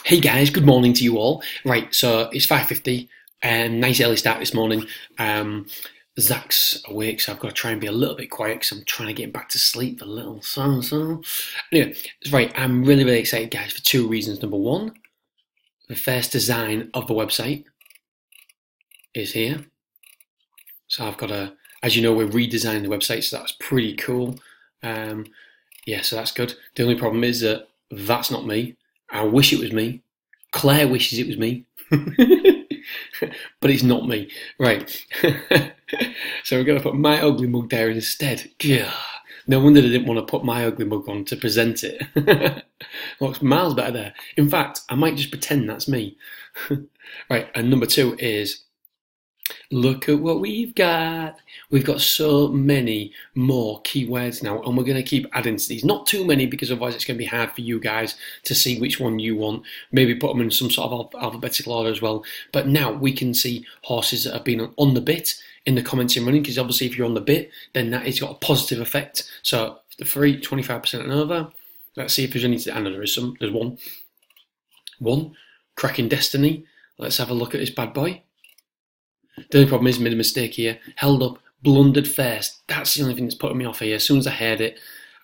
Hey guys, good morning to you all. Right, so it's 5:50 and nice early start this morning. Zach's awake, so I've got to try and be a little bit quiet because I'm trying to get him back to sleep a little. Anyway, right, I'm really excited, guys, for two reasons. Number one, the first design of the website is here. So I've got as you know, we're redesigning the website, so that's pretty cool. Yeah, so that's good. The only problem is that that's not me. I wish it was me. Claire wishes it was me. But it's not me. Right. So we're going to put my ugly mug there instead. Gah. No wonder they didn't want to put my ugly mug on to present it. Looks miles better there. In fact, I might just pretend that's me. Right, and number two is look at what we've got. We've got so many more keywords now, and we're going to keep adding to these. Not too many, because otherwise it's going to be hard for you guys to see which one you want. Maybe put them in some sort of alphabetical order as well. But now we can see horses that have been on the bit in the comments and running, because obviously if you're on the bit, then that has got a positive effect. So the free 25% and over. Let's see if there's any. I know there is some. There's one. Cracking Destiny. Let's have a look at this bad boy. The only problem is, made a mistake here. Held up, blundered first. That's the only thing that's putting me off here. As soon as I heard it,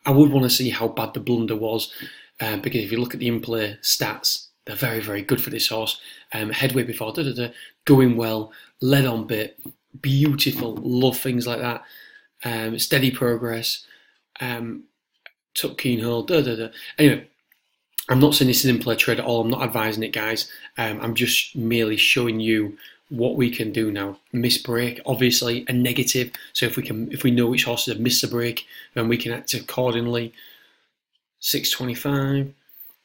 I would want to see how bad the blunder was, because if you look at the in-play stats, they're very good for this horse. Headway before, going well, led on bit, beautiful, love things like that. Steady progress, took keen hold, Anyway, I'm not saying this is in-play trade at all. I'm not advising it, guys. I'm just merely showing you what we can do now. Miss break, obviously a negative. So if we know which horses have missed a break, then we can act accordingly. 625,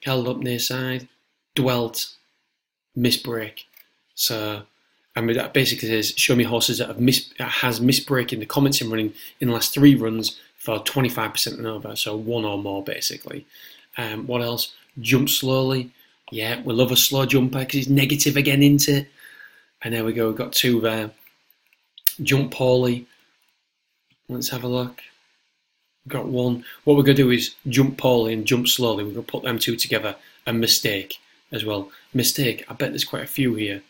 held up near side, dwelt, miss break. So I mean that basically says show me horses that has missed break in the comments and running in the last 3 runs for 25% and over. So 1 or more basically. What else? Jump slowly. Yeah, we love a slow jumper because it's negative again, isn't it? And there we go, we've got 2 there. Jump poorly. Let's have a look. We've got 1. What we're going to do is jump poorly and jump slowly. We're going to put them 2 together. And mistake as well. Mistake, I bet there's quite a few here.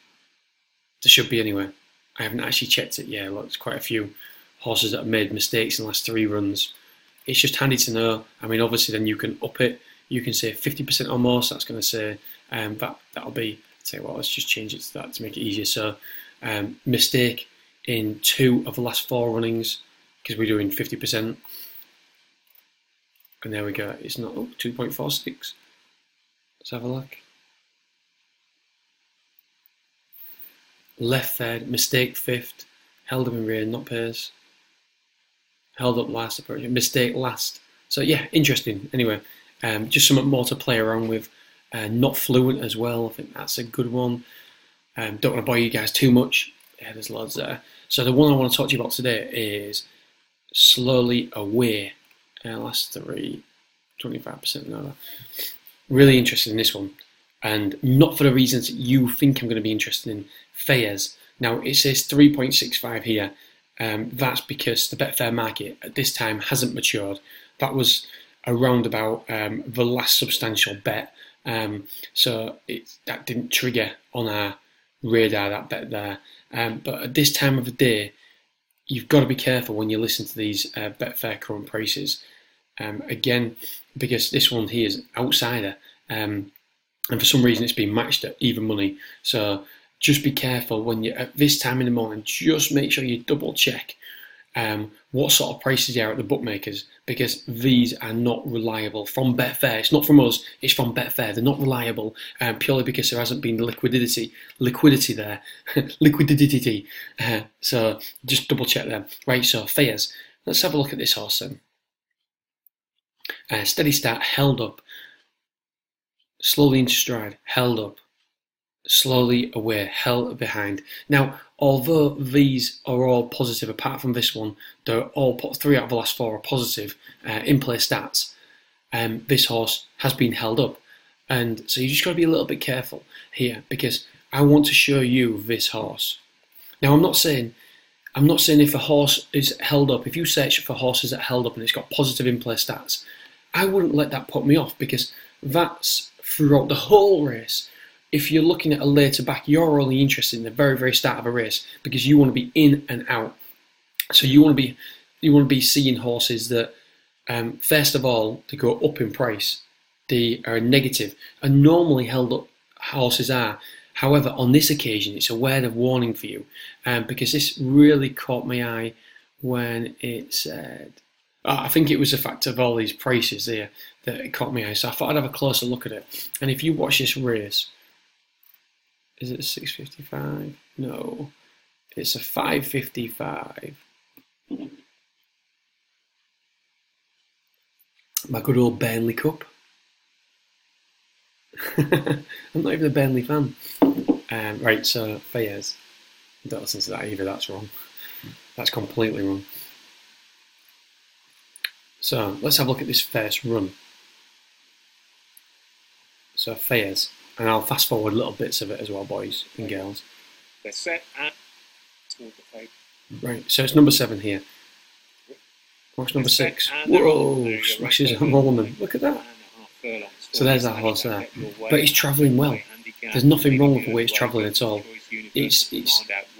There should be anyway. I haven't actually checked it. Yeah, look, there's quite a few horses that have made mistakes in the last 3 runs. It's just handy to know. I mean, obviously then you can up it. You can say 50% or more, so that's going to say that'll be. Tell you what, let's just change it to that to make it easier. So, mistake in 2 of the last 4 runnings, because we're doing 50%. And there we go. It's not 2.46. Let's have a look. Left third, mistake 5th, held up in rear, not pace. Held up last approach, mistake last. So yeah, interesting. Anyway, just something more to play around with. Not fluent as well. I think that's a good one. Don't want to bore you guys too much. Yeah, there's loads there. So the one I want to talk to you about today is slowly away. Last 3, 25% and over. Really interested in this one. And not for the reasons that you think I'm going to be interested in. Fayez. Now it says 3.65 here. That's because the Betfair market at this time hasn't matured. That was around about the last substantial bet. So that didn't trigger on our radar, that bet there. But at this time of the day, you've got to be careful when you listen to these Betfair current prices. Again, because this one here is outsider, and for some reason it's been matched at even money. So just be careful when you at this time in the morning. Just make sure you double check what sort of prices are at the bookmakers, because these are not reliable from Betfair. It's not from us, it's from Betfair. They're not reliable purely because there hasn't been liquidity there. Liquidity. So just double check them. Right, so Fayez. Let's have a look at this horse then. Steady start, held up. Slowly into stride, held up. Slowly away, held behind. Now, although these are all positive, apart from this one, they're all 3 out of the last 4 are positive in-play stats. This horse has been held up, and so you just got to be a little bit careful here, because I want to show you this horse. Now, I'm not saying if a horse is held up, if you search for horses that are held up and it's got positive in-play stats, I wouldn't let that put me off, because that's throughout the whole race. if you're looking at a later back, you're only interested in the very, very start of a race because you want to be in and out. So you want to be seeing horses that, first of all, they go up in price. They are negative, and normally held up horses are. However, on this occasion, it's a word of warning for you, because this really caught my eye when it said, I think it was the fact of all these prices there that it caught my eye. So I thought I'd have a closer look at it. And if you watch this race, is it 6.55? No, it's a 5.55. My good old Burnley Cup. I'm not even a Burnley fan. Right, so Fayez. Don't listen to that either, that's wrong. That's completely wrong. So, let's have a look at this first run. So, Fayez. And I'll fast forward little bits of it as well, boys and girls. They're set at... Right, so it's number 7 here. What's number 6? Whoa, smashes a Rollman. Look at that. So there's that horse there. But it's travelling well. There's nothing wrong with the way it's travelling at all. It's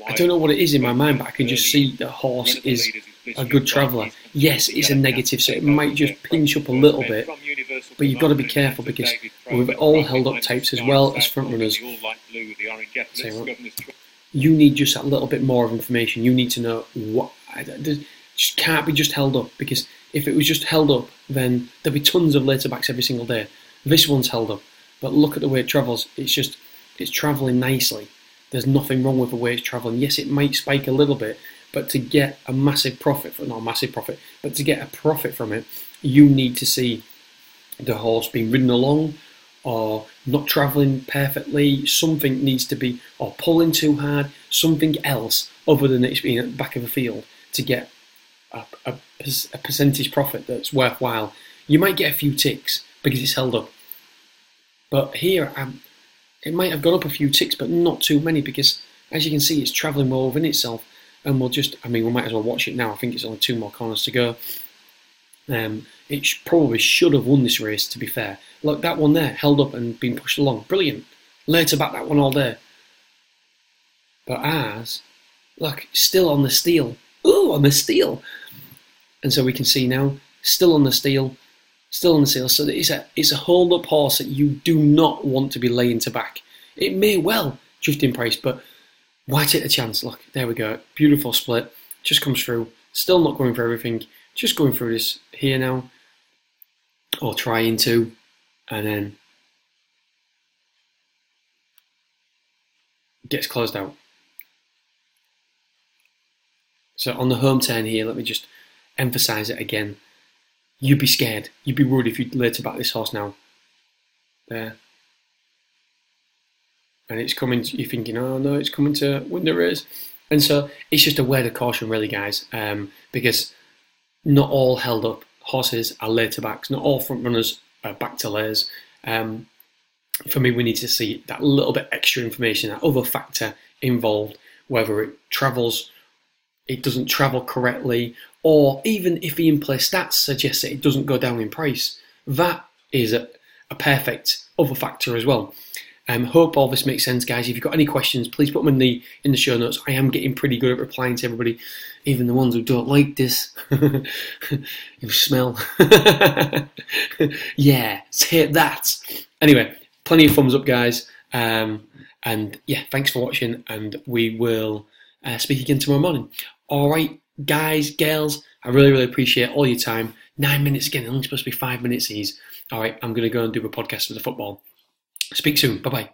I don't know what it is in my mind, but I can just see the horse is a good traveller. Yes, it's a negative, so it might just pinch up a little bit. But you've got to be careful because with all held up types as well as front runners, you need just that little bit more of information. You need to know what... Just can't be just held up, because if it was just held up, then there'd be tons of later backs every single day. This one's held up, but look at the way it travels. It's travelling nicely. There's nothing wrong with the way it's travelling. Yes, it might spike a little bit, but to get a massive profit, not a massive profit, but to get a profit from it, you need to see the horse being ridden along, or not travelling perfectly. Something needs to be, or pulling too hard. Something else other than it's being at the back of the field to get a percentage profit that's worthwhile. You might get a few ticks because it's held up, but here it might have gone up a few ticks, but not too many, because as you can see, it's travelling well within itself. And we might as well watch it now. I think it's only 2 more corners to go. It probably should have won this race, to be fair. Look, that one there held up and been pushed along, brilliant. Later back that one all day, but ours, look, still on the steel. Ooh, on the steel. And so we can see now, still on the steel. So it's a hold-up horse that you do not want to be laying to back. It may well drift in price, but why take a chance? Look, there we go. Beautiful split. Just comes through. Still not going for everything. Just going through this here now. Or trying to. And then gets closed out. So on the home turn here, let me just emphasise it again. You'd be scared. You'd be worried if you later back this horse now. There. And it's coming, you're thinking, oh no, it's coming to win the race. And so it's just a word of caution really, guys, because not all held up horses are later backs. Not all front runners are back to layers. For me, we need to see that little bit extra information, that other factor involved, whether it travels, it doesn't travel correctly, or even if the in-play stats suggest that it doesn't go down in price. That is a perfect other factor as well. Hope all this makes sense, guys. If you've got any questions, please put them in the show notes. I am getting pretty good at replying to everybody, even the ones who don't like this. You smell. Yeah, hit that. Anyway, plenty of thumbs up, guys. And yeah, thanks for watching, and we will speak again tomorrow morning. All right, guys, girls, I really, really appreciate all your time. 9 minutes again, only supposed to be 5 minutes ease. All right, I'm going to go and do a podcast for the football. Speak soon. Bye-bye.